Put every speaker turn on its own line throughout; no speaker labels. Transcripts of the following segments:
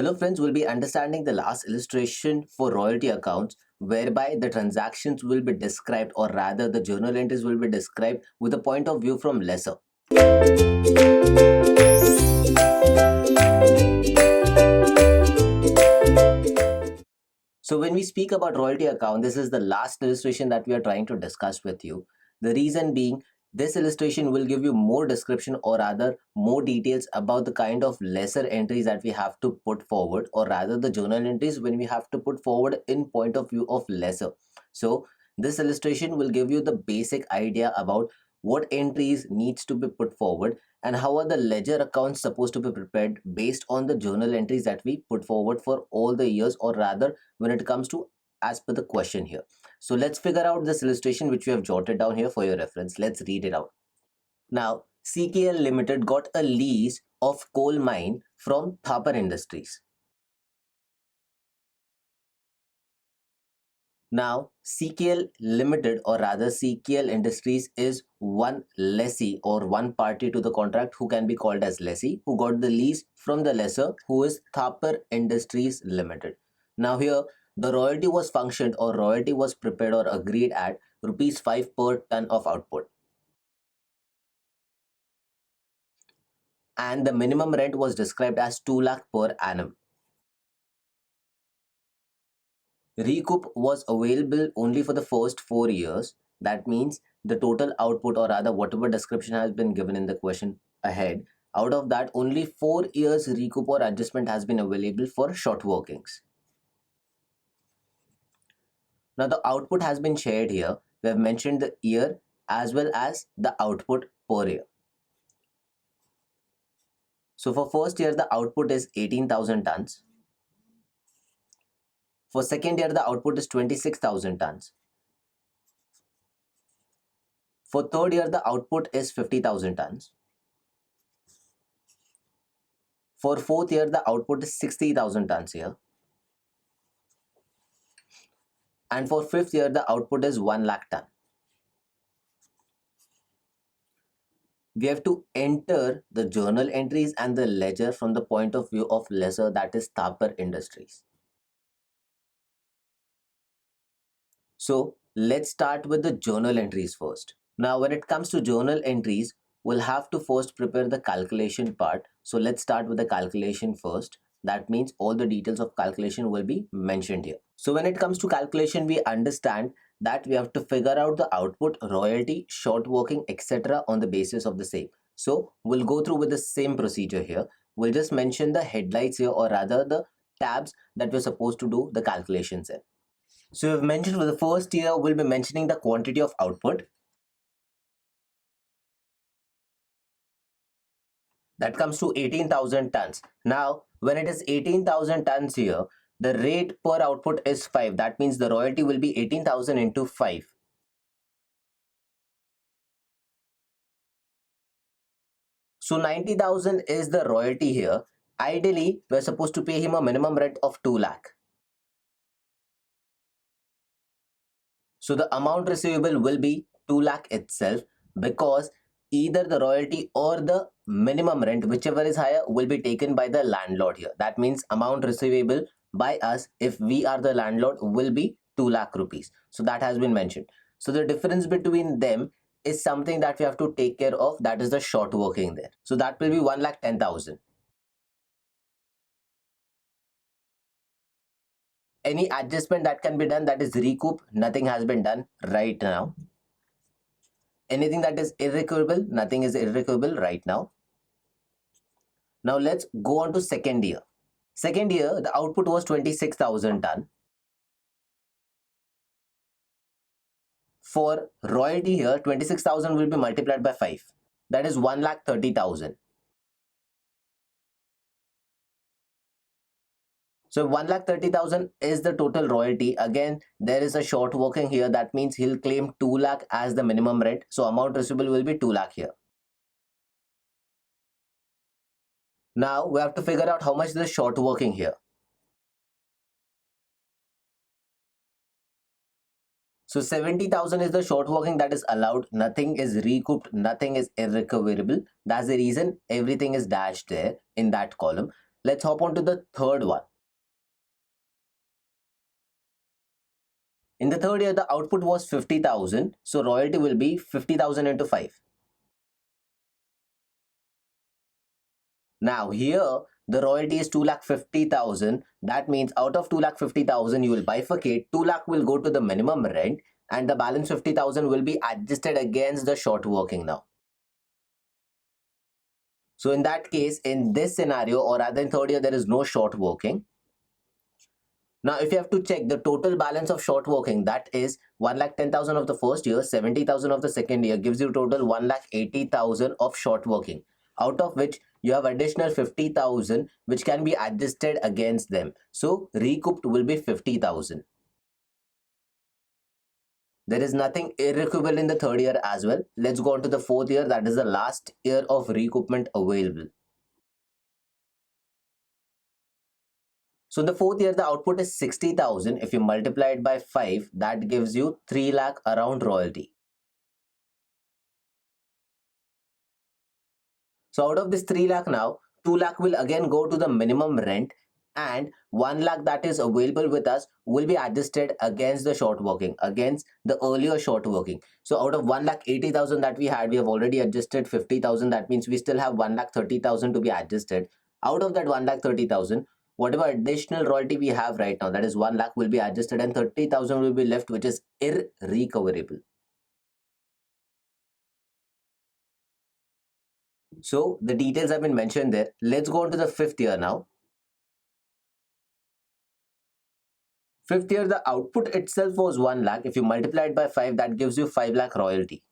Hello friends, we'll be understanding the last illustration for royalty accounts whereby the transactions will be described, or rather the journal entries will be described with a point of view from lesser. So when we speak about royalty account, this is the last illustration that we are trying to discuss with you. The reason being, this illustration will give you more description, or rather more details about the kind of lesser entries that we have to put forward, or rather the journal entries when we have to put forward in point of view of lesser. So this illustration will give you the basic idea about what entries needs to be put forward and how are the ledger accounts supposed to be prepared based on the journal entries that we put forward for all the years, or rather when it comes to as per the question here. So let's figure out this illustration which we have jotted down here for your reference. Let's read it out. Now, CKL Limited got a lease of coal mine from Thapar Industries. Now, CKL Limited, or rather CKL Industries, is one lessee or one party to the contract who can be called as lessee, who got the lease from the lessor, who is Thapar Industries Limited. Now here, the royalty was functioned, or royalty was prepared or agreed at rupees 5 per ton of output. And the minimum rent was described as 2 lakh per annum. Recoup was available only for the first 4 years. That means the total output, or rather whatever description has been given in the question ahead, out of that only 4 years recoup or adjustment has been available for short workings. Now the output has been shared here. We have mentioned the year as well as the output per year. So for first year the output is 18,000 tons. For second year the output is 26,000 tons. For third year the output is 50,000 tons. For fourth year the output is 60,000 tons here. And for fifth year the output is 1 lakh ton. We have to enter the journal entries and the ledger from the point of view of lessor, that is Thapar Industries. So let's start with the journal entries first. Now when it comes to journal entries, we'll have to first prepare the calculation part. So let's start with the calculation first. That means all the details of calculation will be mentioned here. So when it comes to calculation, we understand that we have to figure out the output, royalty, short working, etc. on the basis of the same. So we'll go through with the same procedure here. We'll just mention the headlights here, or rather the tabs that we're supposed to do the calculations in. So we've mentioned for the first year, we'll be mentioning the quantity of output. That comes to 18,000 tons. Now, when it is 18,000 tons here, the rate per output is 5. That means the royalty will be 18,000 into 5. So 90,000 is the royalty here. Ideally, we're supposed to pay him a minimum rent of 2 lakh. So the amount receivable will be 2 lakh itself, because either the royalty or the minimum rent, whichever is higher, will be taken by the landlord here. That means amount receivable by us, if we are the landlord, will be 2 lakh rupees. So that has been mentioned. So the difference between them is something that we have to take care of. That is the short working there. So that will be 1,10,000. Any adjustment that can be done, that is recoup, nothing has been done right now. Anything that is irrecoverable, nothing is irrecoverable right now. Now let's go on to second year. Second year, the output was 26,000 ton. For royalty here, 26,000 will be multiplied by 5. That is 1,30,000. So 1,30,000 is the total royalty. Again, there is a short working here. That means he'll claim 2 lakh as the minimum rent. So amount receivable will be 2 lakh here. Now we have to figure out how much is the short working here. So 70,000 is the short working that is allowed. Nothing is recouped, nothing is irrecoverable. That's the reason everything is dashed there in that column. let's hop on to the third one. In the third year, the output was 50,000. So royalty will be 50,000 into 5. Now here, the royalty is 2,50,000. That means out of 2,50,000, you will bifurcate. 2 lakh will go to the minimum rent and the balance 50,000 will be adjusted against the short working now. So in that case, in this scenario, or rather in third year, there is no short working. Now, if you have to check the total balance of short working, that is 1,10,000 of the first year, 70,000 of the second year, gives you total 1,80,000 of short working, out of which you have additional 50,000 which can be adjusted against them. So recouped will be 50,000. There is nothing irrecoverable in the third year as well. Let's go on to the fourth year, that is the last year of recoupment available. So in the fourth year, the output is 60,000. If you multiply it by 5, that gives you 3 lakh around royalty. So out of this 3 lakh now, 2 lakh will again go to the minimum rent and 1 lakh that is available with us will be adjusted against the short working, against the earlier short working. So out of 1,80,000 that we had, we have already adjusted 50,000. That means we still have 1,30,000 to be adjusted. Out of that 1,30,000, whatever additional royalty we have right now, that is 1 lakh, will be adjusted and 30,000 will be left, which is irrecoverable. So the details have been mentioned there. Let's go on to the fifth year now. Fifth year, the output itself was 1 lakh. If you multiply it by 5, that gives you 5 lakh royalty.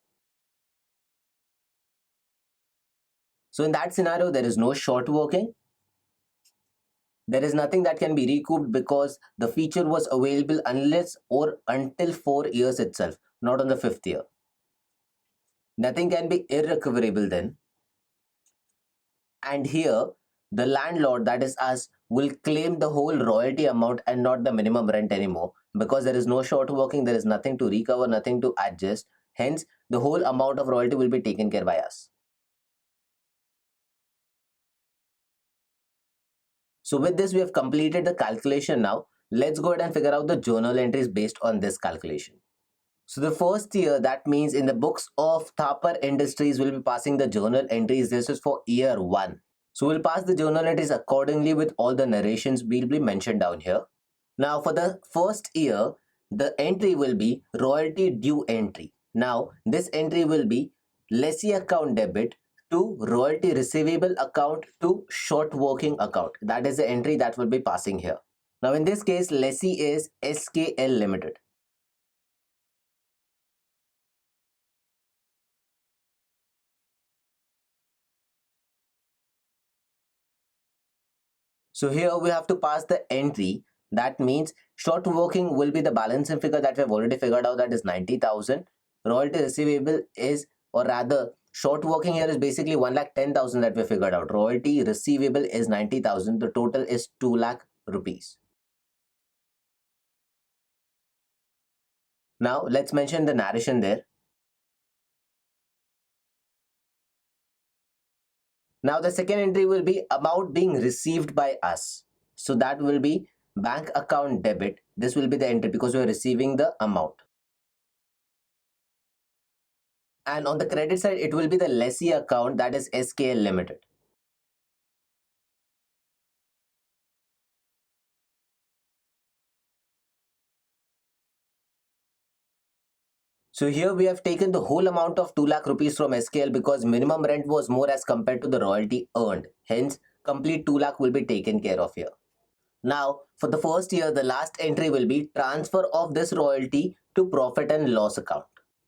So in that scenario, there is no short working. There is nothing that can be recouped because the feature was available unless or until 4 years itself, not on the fifth year. Nothing can be irrecoverable then. And here, the landlord, that is us, will claim the whole royalty amount and not the minimum rent anymore, because there is no short working, there is nothing to recover, nothing to adjust. Hence, the whole amount of royalty will be taken care by us. So with this, we have completed the calculation now. Let's go ahead and figure out the journal entries based on this calculation. So the first year, that means in the books of Thapar Industries, will be passing the journal entries. This is for year 1. So we'll pass the journal entries accordingly with all the narrations will be mentioned down here. Now for the first year, the entry will be royalty due entry. Now this entry will be lessee account debit to royalty receivable account to short working account. That is the entry that will be passing here. Now in this case, lessee is SKL Limited. So here we have to pass the entry. That means short working will be the balancing figure that we have already figured out, that is 90,000. Royalty receivable is, or rather short working here is basically 1,10,000 that we figured out. Royalty receivable is 90,000. The total is 2 lakh rupees. Now let's mention the narration there. Now the second entry will be amount being received by us. So that will be bank account debit. This will be the entry because we are receiving the amount. And on the credit side, it will be the lessee account, that is SKL Limited. So here we have taken the whole amount of 2 lakh rupees from SKL because minimum rent was more as compared to the royalty earned. Hence, complete 2 lakh will be taken care of here. Now, for the first year, the last entry will be transfer of this royalty to profit and loss account.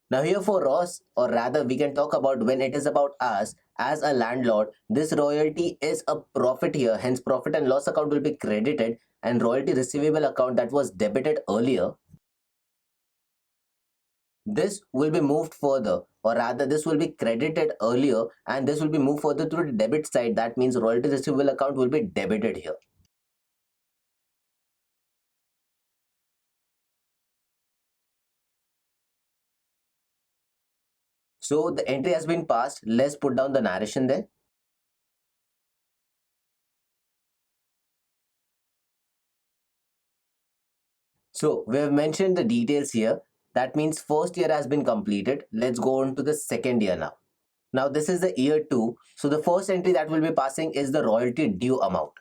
Now here for Ross, or rather we can talk about when it is about us as a landlord, this royalty is a profit here. Hence, profit and loss account will be credited and royalty receivable account that was debited earlier, this will be moved further, or rather this will be credited earlier and this will be moved further to the debit side. That means royalty receivable account will be debited here. So the entry has been passed. Let's put down the narration there. So we have mentioned the details here. That means first year has been completed. Let's go on to the second year now. Now this is the year 2. So the first entry that will be passing is the royalty due amount.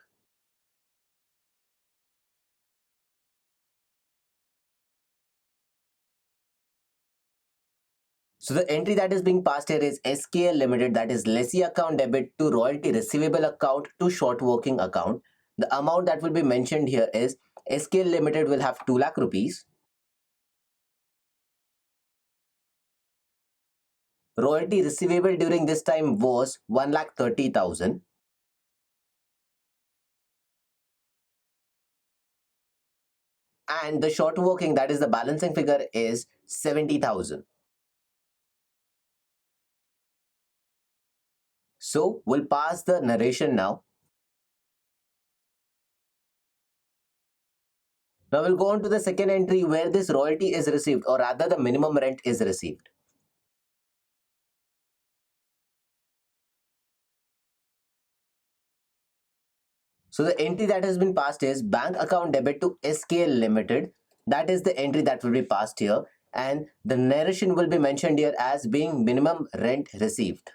So the entry that is being passed here is SKL Limited, that is lessee account debit to royalty receivable account to short working account. The amount that will be mentioned here is SKL Limited will have 2 lakh rupees. Royalty receivable during this time was 1,30,000. And the short working, that is the balancing figure, is 70,000. So we'll pass the narration now. Now we'll go on to the second entry where this royalty is received, or rather the minimum rent is received. So the entry that has been passed is bank account debit to SKL Limited. That is the entry that will be passed here, and the narration will be mentioned here as being minimum rent received.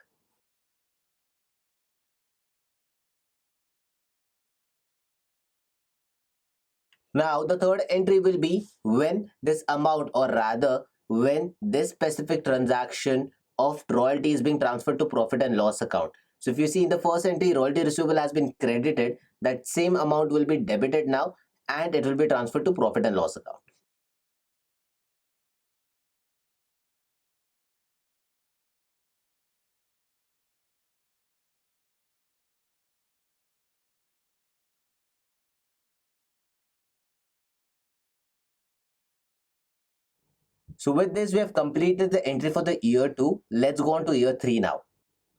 Now the third entry will be when this amount, or rather when this specific transaction of royalty is being transferred to profit and loss account. So if you see in the first entry, royalty receivable has been credited, that same amount will be debited now and it will be transferred to profit and loss account. So with this, we have completed the entry for the year 2. Let's go on to year 3 now.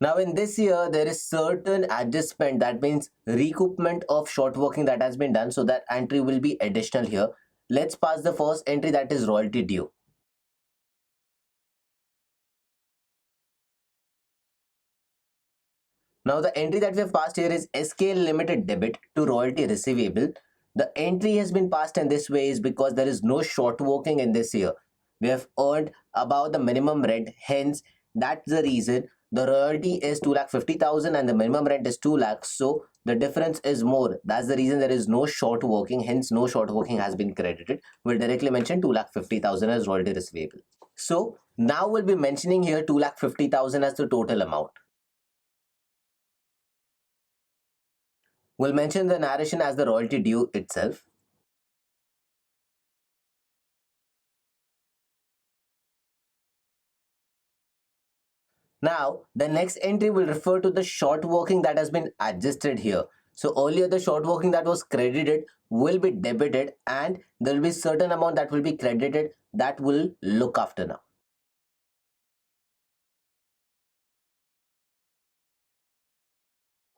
Now in this year, there is certain adjustment, that means recoupment of short working that has been done. So that entry will be additional here. Let's pass the first entry, that is royalty due. Now the entry that we have passed here is SKL Limited debit to royalty receivable. The entry has been passed in this way is because there is no short working in this year. We have earned above the minimum rent, hence that's the reason the royalty is 2,50,000 and the minimum rent is 2 lakhs. So the difference is more. That's the reason there is no short working, hence no short working has been credited. We'll directly mention 2,50,000 as royalty receivable. So now we'll be mentioning here 2,50,000 as the total amount. We'll mention the narration as the royalty due itself. Now, the next entry will refer to the short working that has been adjusted here. So earlier the short working that was credited will be debited and there will be certain amount that will be credited that will look after now.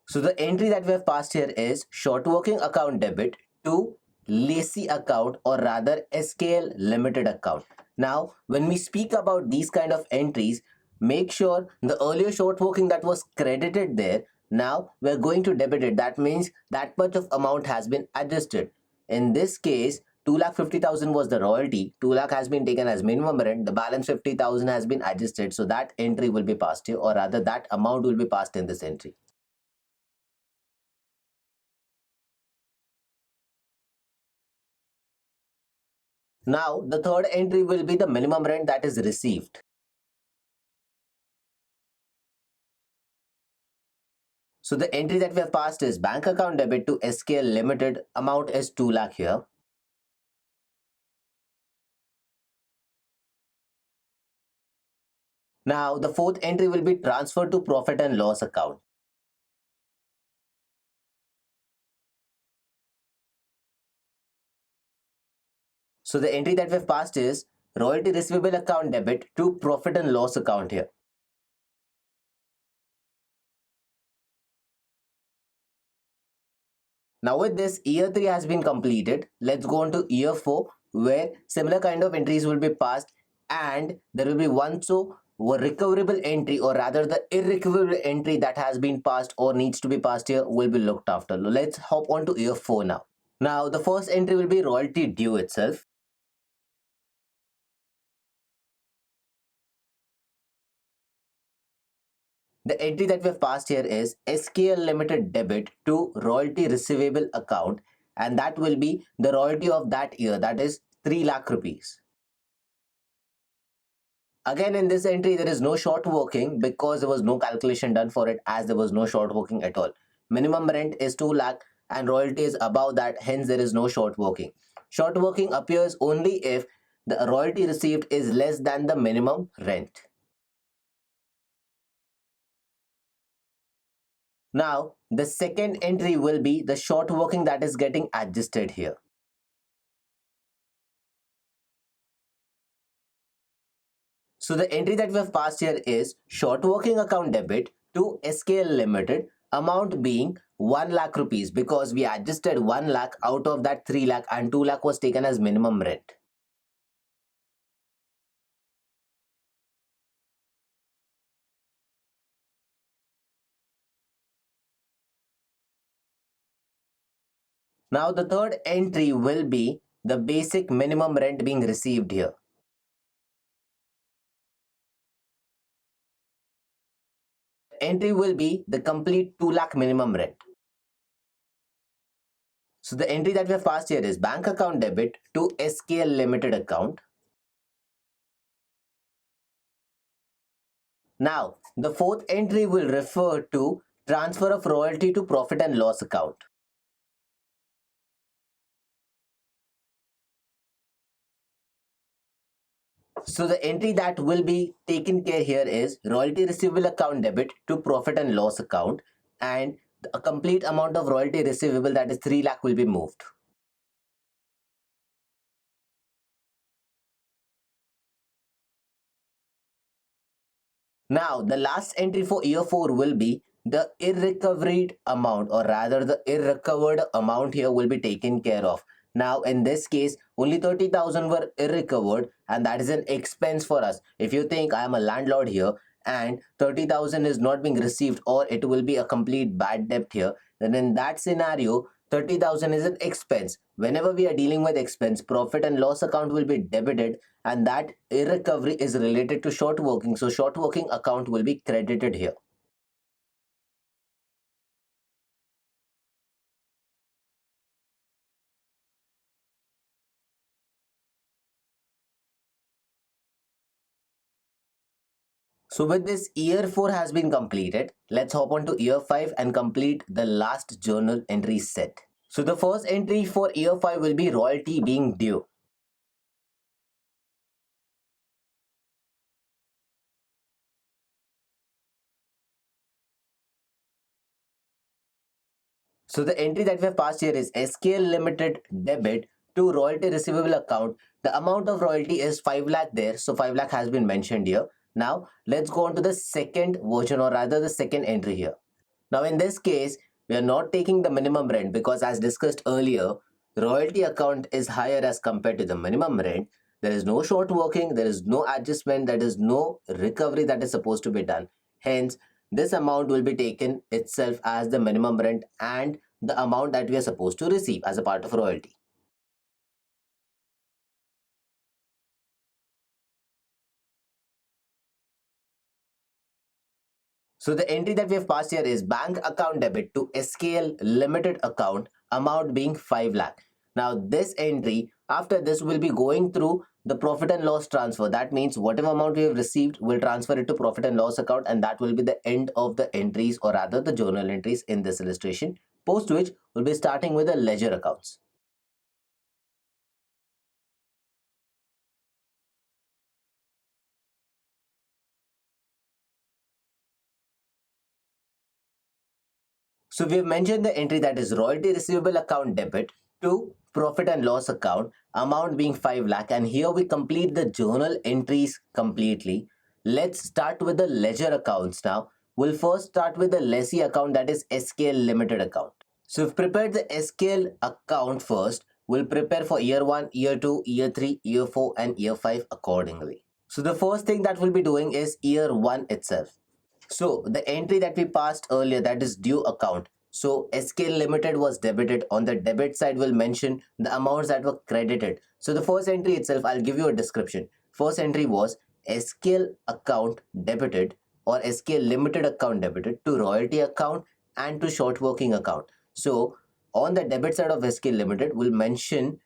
So the entry that we have passed here is short working account debit to lessee account, or rather SKL Limited account. Now, when we speak about these kind of entries, make sure the earlier short working that was credited there, now we're going to debit it. That means that much of amount has been adjusted. In this case, 2,50,000 was the royalty, 2 lakh has been taken as minimum rent, the balance 50,000 has been adjusted. So that entry will be passed here, or rather that amount will be passed in this entry. Now, the third entry will be the minimum rent that is received. So the entry that we have passed is bank account debit to SKL Limited. Amount is 2 lakh here. Now, the fourth entry will be transferred to profit and loss account. So the entry that we have passed is royalty receivable account debit to profit and loss account here. Now with this, year 3 has been completed. Let's go on to year 4 where similar kind of entries will be passed and there will be one recoverable entry, or rather the irrecoverable entry that has been passed or needs to be passed here will be looked after. Let's hop on to year 4 now. Now the first entry will be royalty due itself. The entry that we have passed here is SKL Limited debit to royalty receivable account, and that will be the royalty of that year, that is 3 lakh rupees. Again, in this entry, there is no short working because there was no calculation done for it, as there was no short working at all. Minimum rent is 2 lakh and royalty is above that, hence there is no short working. Short working appears only if the royalty received is less than the minimum rent. Now, the second entry will be the short working that is getting adjusted here. So the entry that we have passed here is short working account debit to SKL Limited, amount being 1 lakh rupees, because we adjusted 1 lakh out of that 3 lakh and 2 lakh was taken as minimum rent. Now the third entry will be the basic minimum rent being received here. Entry will be the complete 2 lakh minimum rent. So the entry that we have passed here is bank account debit to SKL Limited account. Now, the fourth entry will refer to transfer of royalty to profit and loss account. So the entry that will be taken care here is royalty receivable account debit to profit and loss account, and a complete amount of royalty receivable, that is 3 lakh, will be moved. Now, the last entry for year 4 will be the irrecovered amount, or rather the irrecovered amount here will be taken care of. Now, in this case, only 30,000 were irrecovered, and that is an expense for us. If you think I am a landlord here and 30,000 is not being received, or it will be a complete bad debt here, then in that scenario, 30,000 is an expense. Whenever we are dealing with expense, profit and loss account will be debited, and that irrecovery is related to short working. So short working account will be credited here. So with this, year 4 has been completed. Let's hop on to year 5 and complete the last journal entry set. So the first entry for year 5 will be royalty being due. So the entry that we have passed here is SKL Limited debit to royalty receivable account. The amount of royalty is 5 lakh there. So 5 lakh has been mentioned here. Now let's go on to the second version, or rather the second entry here. Now in this case, we are not taking the minimum rent because, as discussed earlier, royalty account is higher as compared to the minimum rent. There is no short working, there is no adjustment, there is no recovery that is supposed to be done. Hence, this amount will be taken itself as the minimum rent and the amount that we are supposed to receive as a part of royalty. So the entry that we have passed here is bank account debit to SKL Limited account, amount being 5 lakh. Now this entry, after this, will be going through the profit and loss transfer. That means whatever amount we have received, will transfer it to profit and loss account, and that will be the end of the entries, or rather the journal entries in this illustration, post which we'll be starting with the ledger accounts. So we have mentioned the entry that is royalty receivable account debit to profit and loss account, amount being 5 lakh, and here we complete the journal entries completely. Let's start with the ledger accounts now. We'll first start with the lessee account, that is SKL Limited account. So we've prepared the SKL account first. We'll prepare for year 1, year 2, year 3, year 4 and year 5 accordingly. So the first thing that we'll be doing is year 1 itself. So the entry that we passed earlier, that is due account. So SKL Limited was debited. On the debit side, we'll mention the amounts that were credited. So the first entry itself, I'll give you a description. First entry was SKL account debited or SKL Limited account debited to royalty account and to short working account. So on the debit side of SKL Limited, we'll mention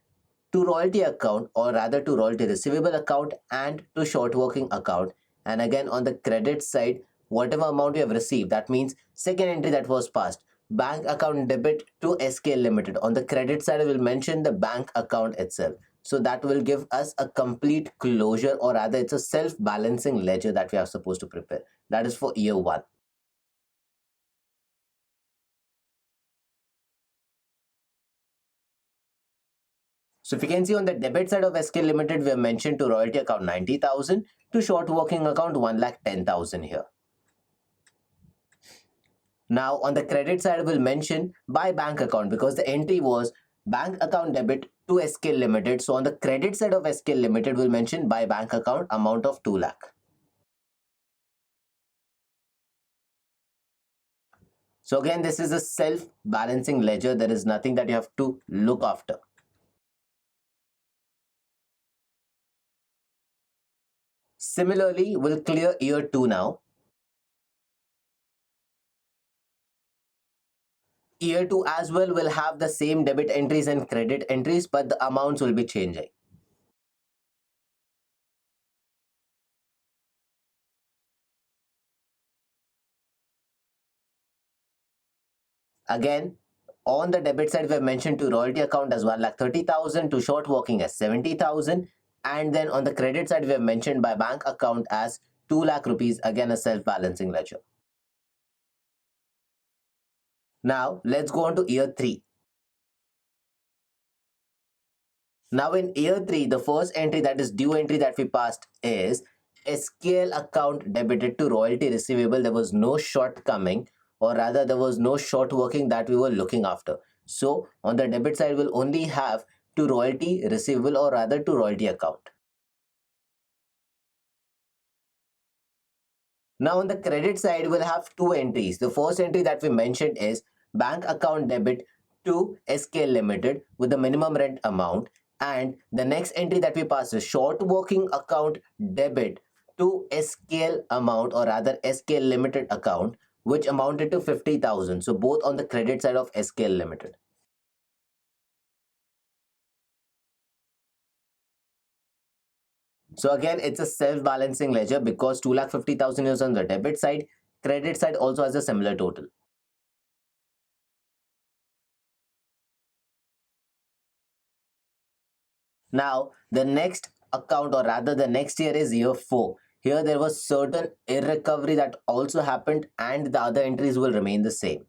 to royalty account, or rather to royalty receivable account and to short working account. And again, on the credit side, whatever amount you have received, that means second entry that was passed, bank account debit to SKL Limited. On the credit side, I will mention the bank account itself. So that will give us a complete closure, or rather it's a self-balancing ledger that we are supposed to prepare. That is for year one. So if you can see on the debit side of SKL Limited, we have mentioned to royalty account 90,000, to short working account 1,10,000 here. Now on the credit side, we'll mention by bank account because the entry was bank account debit to SKL Limited. So on the credit side of SKL Limited, we'll mention by bank account amount of 2 lakh. So again, this is a self-balancing ledger. There is nothing that you have to look after. Similarly, we'll clear year 2 now. Year 2 as well will have the same debit entries and credit entries, but the amounts will be changing. Again, on the debit side, we have mentioned to royalty account as 1,30,000, to short working as 70,000, and then on the credit side, we have mentioned by bank account as 2 lakh rupees, again a self-balancing ledger. Now, let's go on to year 3. Now in year 3, the first entry, that is due entry that we passed, is SKL account debited to royalty receivable. There was no shortcoming, or rather there was no short working that we were looking after. So on the debit side, we'll only have to royalty receivable, or rather to royalty account. Now on the credit side, we'll have 2 entries. The first entry that we mentioned is bank account debit to SKL Limited with the minimum rent amount, and the next entry that we pass is short working account debit to SKL amount, or rather SKL Limited account, which amounted to 50,000. So both on the credit side of SKL Limited. So again, it's a self-balancing ledger because 2,50,000 is on the debit side. Credit side also has a similar total. Now, the next account, or rather the next year, is year 4. Here there was certain irrecovery that also happened, and the other entries will remain the same.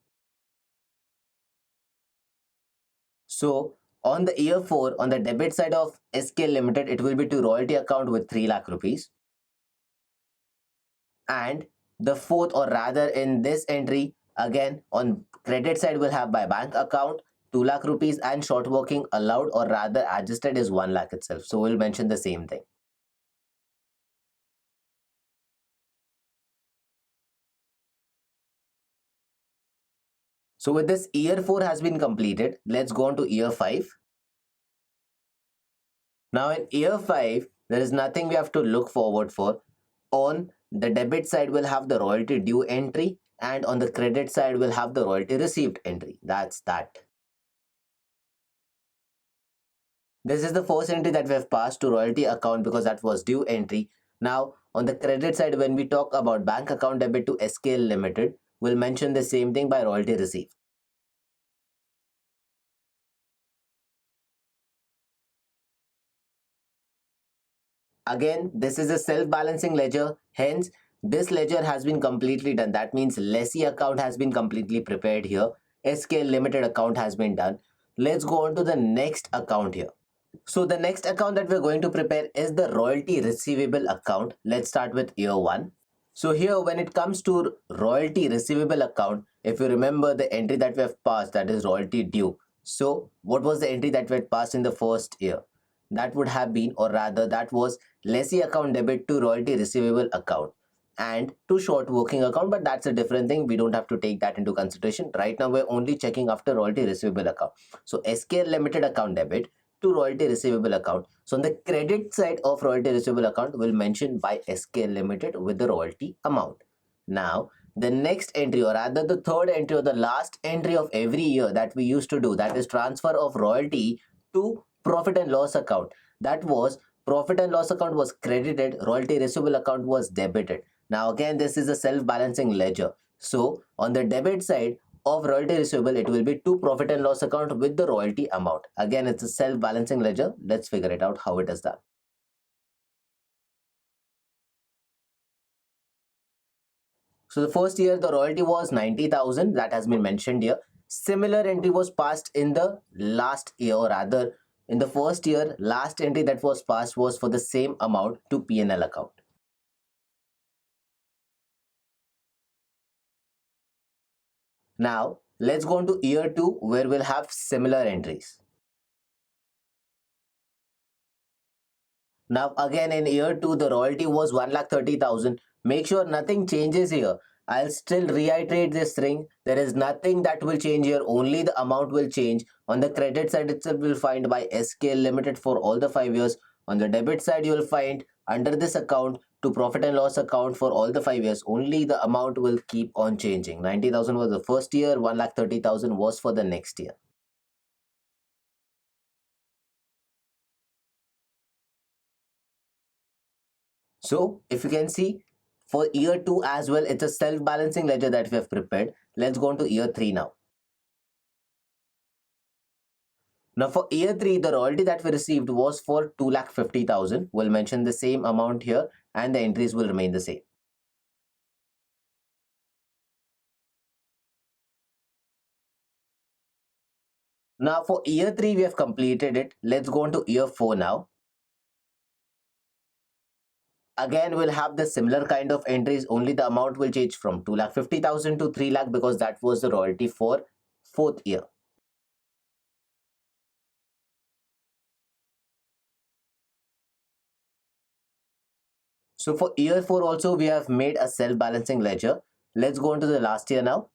So on the year 4, on the debit side of SKL Limited, it will be to royalty account with 3 lakh rupees. And the fourth, or rather in this entry, again on credit side, will have by bank account 2 lakh rupees, and short working allowed, or rather adjusted, is 1 lakh itself. So we'll mention the same thing. So with this, year 4 has been completed. Let's go on to year 5. Now in year 5, there is nothing we have to look forward for. On the debit side, we'll have the royalty due entry, and on the credit side, we'll have the royalty received entry. That's that. This is the first entry that we have passed to royalty account because that was due entry. Now on the credit side, when we talk about bank account debit to SKL Limited, we'll mention the same thing by royalty received. Again, this is a self-balancing ledger. Hence, this ledger has been completely done. That means lessee account has been completely prepared here. SKL Limited account has been done. Let's go on to the next account here. So the next account that we're going to prepare is the royalty receivable account. Let's start with year 1. So here, when it comes to royalty receivable account, if you remember the entry that we have passed, that is royalty due. So what was the entry that we had passed in the first year? That would have been, or rather that was lessee account debit to royalty receivable account and to short working account, but that's a different thing. We don't have to take that into consideration. Right now, we're only checking after royalty receivable account. So SKL Limited account debit to royalty receivable account. So on the credit side of royalty receivable account, we'll mention by SKL Limited with the royalty amount. Now, the next entry, or rather the third entry or the last entry of every year that we used to do, that is transfer of royalty to profit and loss account. That was profit and loss account was credited, royalty receivable account was debited. Now again, this is a self-balancing ledger. So on the debit side of royalty receivable, it will be to profit and loss account with the royalty amount. Again, it's a self-balancing ledger. Let's figure it out how it is done. So the first year the royalty was 90,000, that has been mentioned here. Similar entry was passed in the last year, or rather in the first year, last entry that was passed was for the same amount to P&L account. Now let's go on to year 2 where we'll have similar entries. Now again in year 2 the royalty was 1,30,000. Make sure nothing changes here. I'll still reiterate this thing. There is nothing that will change here. Only the amount will change. On the credit side itself we'll find by SKL Limited for all the 5 years. On the debit side you'll find under this account to profit and loss account for all the 5 years. Only the amount will keep on changing. 90,000 was the first year. 1,30,000 was for the next year. So if you can see, for year 2 as well, it's a self-balancing ledger that we have prepared. Let's go on to year 3 now. Now for year 3, the royalty that we received was for 2,50,000. We'll mention the same amount here and the entries will remain the same. Now for year 3, we have completed it. Let's go on to year 4 now. Again, we'll have the similar kind of entries, only the amount will change from 2,50,000 to 3 lakh because that was the royalty for fourth year. So for year 4 also, we have made a self-balancing ledger. Let's go on to the last year now.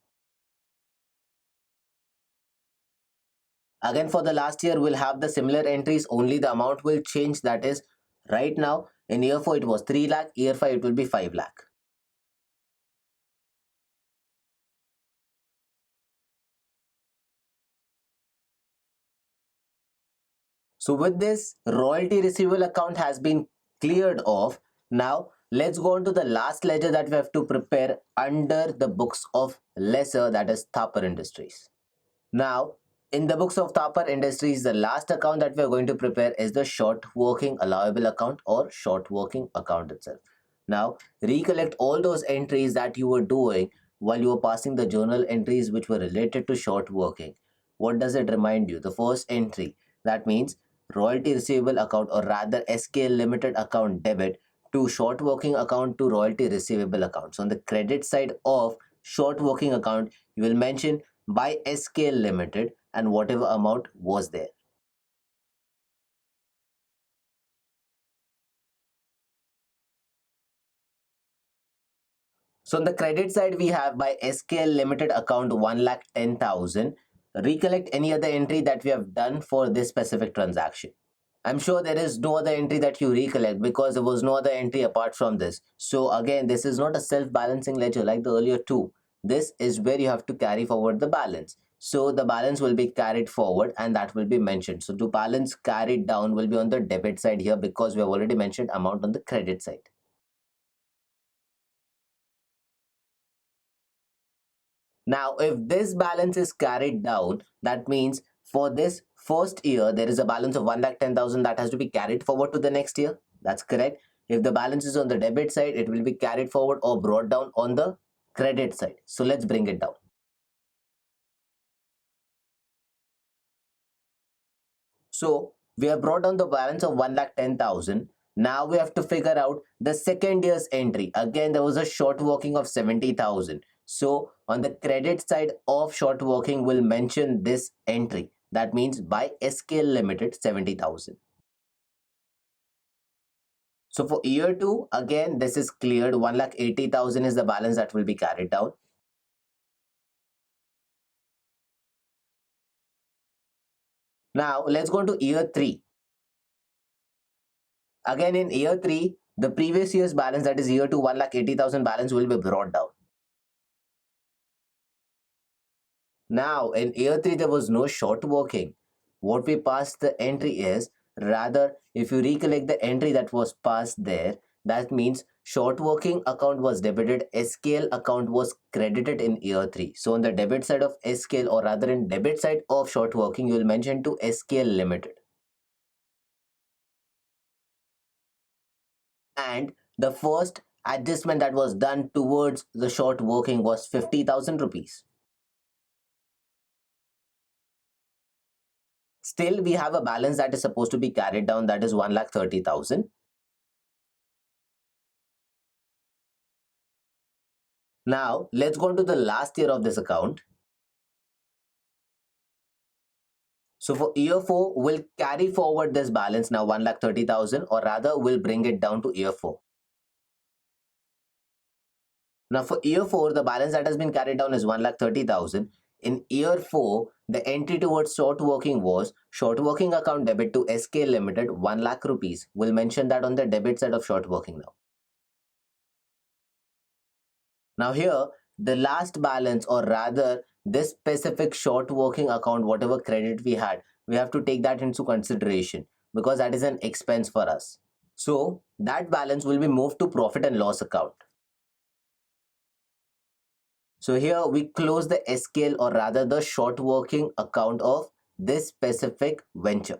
Again, for the last year, we'll have the similar entries, only the amount will change. That is, right now, in year 4, it was 3 lakh, year 5, it will be 5 lakh. So with this, royalty receivable account has been cleared off. Now, let's go on to the last ledger that we have to prepare under the books of lesser, that is Thapar Industries. Now, in the books of Thapar Industries, the last account that we are going to prepare is the short working allowable account or short working account itself. Now, recollect all those entries that you were doing while you were passing the journal entries which were related to short working. What does it remind you? The first entry, that means royalty receivable account, or rather SKL Limited account debit to short working account to royalty receivable account. So on the credit side of short working account, you will mention by SKL Limited and whatever amount was there. So on the credit side, we have by SKL Limited account 1,10,000. Recollect any other entry that we have done for this specific transaction. I'm sure there is no other entry that you recollect because there was no other entry apart from this. So again, this is not a self-balancing ledger like the earlier two. This is where you have to carry forward the balance. So the balance will be carried forward and that will be mentioned. So to balance carried down will be on the debit side here because we have already mentioned amount on the credit side. Now, if this balance is carried down, that means for this first year, there is a balance of 1,10,000 that has to be carried forward to the next year. That's correct. If the balance is on the debit side, it will be carried forward or brought down on the credit side. So let's bring it down. So we have brought down the balance of 1,10,000. Now we have to figure out the second year's entry. Again, there was a short working of 70,000. So on the credit side of short working, we'll mention this entry. That means by SKL Limited 70,000. So for year 2, again, this is cleared. 1,80,000 is the balance that will be carried down. Now let's go to year 3. Again in year 3, the previous year's balance, that is year 2, 1,80,000 balance will be brought down. Now, in year 3, there was no short working. What we passed the entry is, rather, if you recollect the entry that was passed there, that means short working account was debited, SKL account was credited in year 3. So, on the debit side of SKL, or rather in debit side of short working, you will mention to SKL Limited. And the first adjustment that was done towards the short working was 50,000 rupees. Still, we have a balance that is supposed to be carried down, that is 1,30,000. Now, let's go to the last year of this account. So for year 4, we'll carry forward this balance now 1,30,000, or rather we'll bring it down to year 4. Now for year 4, the balance that has been carried down is 1,30,000. In year 4, the entry towards short working was short working account debit to SK Limited 1 lakh rupees. We'll mention that on the debit side of short working now. Now here, the last balance, or rather this specific short working account, whatever credit we had, we have to take that into consideration because that is an expense for us. So that balance will be moved to profit and loss account. So here we close the SKL, or rather the short working account of this specific venture.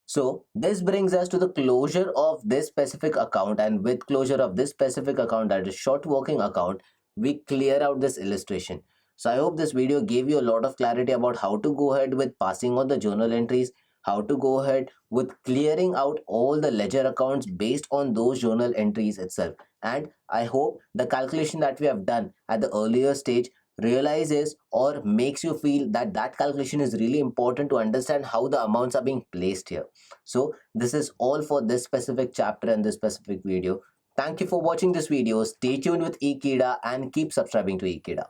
So this brings us to the closure of this specific account, and with closure of this specific account, that is short working account, we clear out this illustration. So I hope this video gave you a lot of clarity about how to go ahead with passing on the journal entries, how to go ahead with clearing out all the ledger accounts based on those journal entries itself. And I hope the calculation that we have done at the earlier stage realizes or makes you feel that that calculation is really important to understand how the amounts are being placed here. So this is all for this specific chapter and this specific video. Thank you for watching this video. Stay tuned with Ekeeda and keep subscribing to Ekeeda.